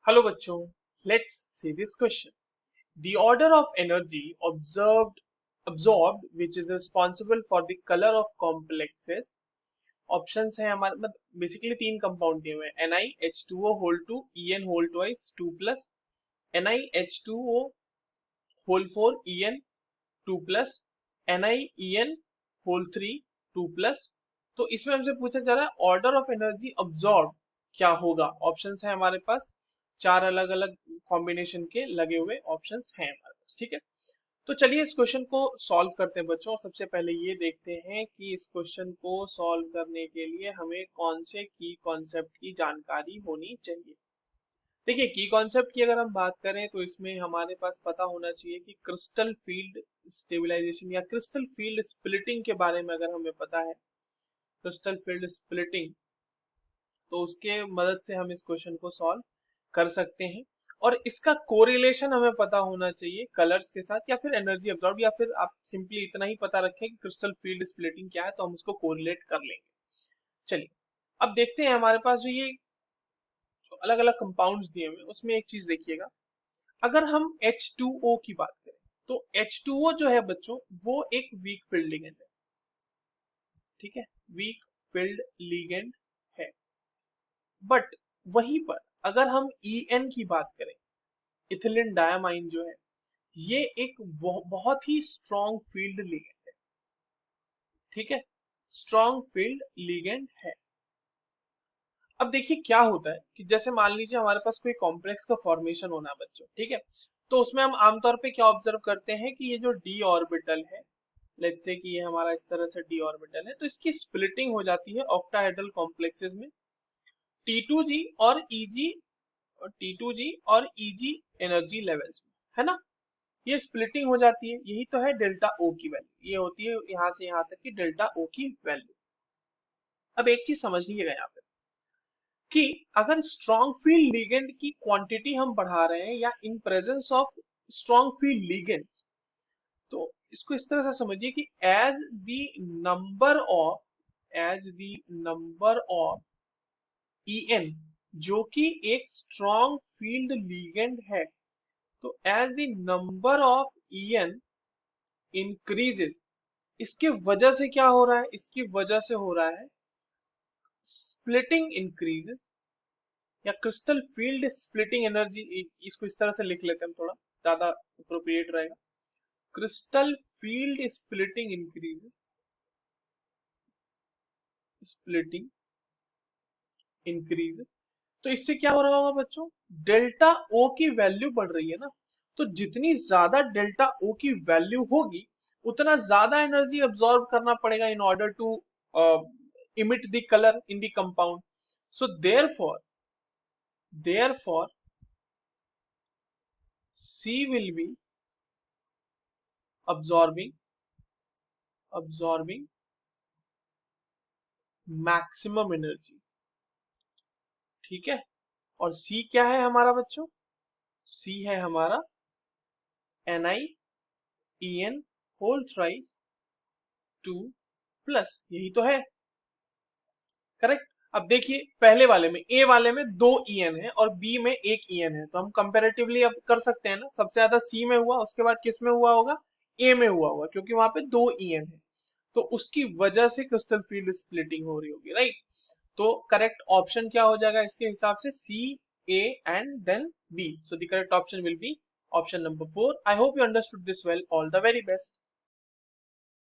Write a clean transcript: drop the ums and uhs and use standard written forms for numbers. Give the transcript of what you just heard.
Hello बच्चों, let's see this question. The order of energy absorbed which is responsible for the color of complexes. Options है हमारे मतलब basically तीन compound दिए हुए हैं NiH2O whole 2 En whole twice 2 plus NiH2O whole 4 En 2 plus NiEn whole 3 2 plus. तो इसमें हमसे पूछा जा रहा है ऑर्डर ऑफ एनर्जी अब्सॉर्ब क्या होगा। ऑप्शंस है हमारे पास, चार अलग अलग कॉम्बिनेशन के लगे हुए ऑप्शंस हैं हमारे पास। ठीक है, तो चलिए इस क्वेश्चन को सॉल्व करते हैं बच्चों। सबसे पहले ये देखते हैं कि इस क्वेश्चन को सॉल्व करने के लिए हमें कौन से की कॉन्सेप्ट की जानकारी होनी चाहिए। देखिए, की कॉन्सेप्ट की अगर हम बात करें तो इसमें हमारे पास पता होना चाहिए कि क्रिस्टल फील्ड स्टेबलाइजेशन या क्रिस्टल फील्ड स्प्लिटिंग के बारे में अगर हमें पता है, क्रिस्टल फील्ड स्प्लिटिंग, तो उसके मदद से हम इस क्वेश्चन को सॉल्व कर सकते हैं। और इसका कोरिलेशन हमें पता होना चाहिए कलर्स के साथ या फिर एनर्जी अब्सॉर्ब, या फिर आप सिंपली इतना ही पता रखें कि क्रिस्टल फील्ड स्प्लिटिंग क्या है तो हम उसको कोरिलेट कर लेंगे। चलिए अब देखते हैं हमारे पास जो ये जो अलग अलग कंपाउंड्स दिए हुए हैं उसमें एक चीज देखिएगा। अगर हम H2O की बात करें तो H2O जो है बच्चों वो एक वीक फील्ड लिगेंड है। ठीक है, वीक फील्ड लिगेंड है। बट वहीं पर अगर हम En की बात करें, इथिलीन डायमाइन जो है ये एक बहुत ही स्ट्रॉन्ग फील्ड लिगेंड है। ठीक है, स्ट्रॉन्ग फील्ड लिगेंड है। अब देखिए क्या होता है कि जैसे मान लीजिए हमारे पास कोई कॉम्प्लेक्स का फॉर्मेशन होना है बच्चों। ठीक है, तो उसमें हम आमतौर पे क्या ऑब्जर्व करते हैं कि ये जो डी ऑर्बिटल है, लेट्स से कि ये हमारा इस तरह से डी ऑर्बिटल है, तो इसकी स्प्लिटिंग हो जाती है ऑक्टाहेड्रल कॉम्प्लेक्सेस में T2G और Eg, और T2G और Eg एनर्जी लेवल्स में, है ना। ये स्प्लिटिंग हो जाती है, यही तो है डेल्टा ओ की वैल्यू, ये होती है यहाँ से यहाँ तक की डेल्टा ओ की वैल्यू। अब एक चीज समझ लीजिएगा यहाँ पे कि अगर स्ट्रॉन्ग फील्ड लिगेंड की क्वांटिटी हम बढ़ा रहे हैं या in presence of strong field ligand, तो इसको इस तरह से समझिए कि as the number of En जो कि एक स्ट्रॉन्ग फील्ड लिगेंड है, तो as the number of En increases, इसके वजह से क्या हो रहा है, इसकी वजह से हो रहा है स्प्लिटिंग इंक्रीजेस या क्रिस्टल फील्ड स्प्लिटिंग एनर्जी। इसको इस तरह से लिख लेते हैं हम, थोड़ा ज्यादा अप्रोप्रिएट रहेगा। Crystal field splitting increases, splitting increases. तो इससे क्या हो रहा होगा बच्चों, डेल्टा ओ की वैल्यू बढ़ रही है ना। तो जितनी ज्यादा डेल्टा ओ की वैल्यू होगी उतना ज्यादा एनर्जी अब्सॉर्ब करना पड़ेगा in order to emit the color in the compound. So therefore C will be absorbing maximum energy। ठीक है, और C क्या है हमारा बच्चों, C है हमारा NiEn होल थ्राइस 2 प्लस, यही तो है, करेक्ट। अब देखिए पहले वाले में, ए वाले में दो En है और बी में एक En है, तो हम कंपेरेटिवली अब कर सकते हैं ना, सबसे ज्यादा सी में हुआ, उसके बाद किस में हुआ होगा, ए में हुआ होगा, क्योंकि वहां पे दो En है। तो उसकी वजह से क्रिस्टल फील्ड स्प्लिटिंग हो रही होगी, राइट। तो करेक्ट ऑप्शन क्या हो जाएगा इसके हिसाब से, C, A and then B. So the correct option will be option number 4। I hope you understood this well. All the very best.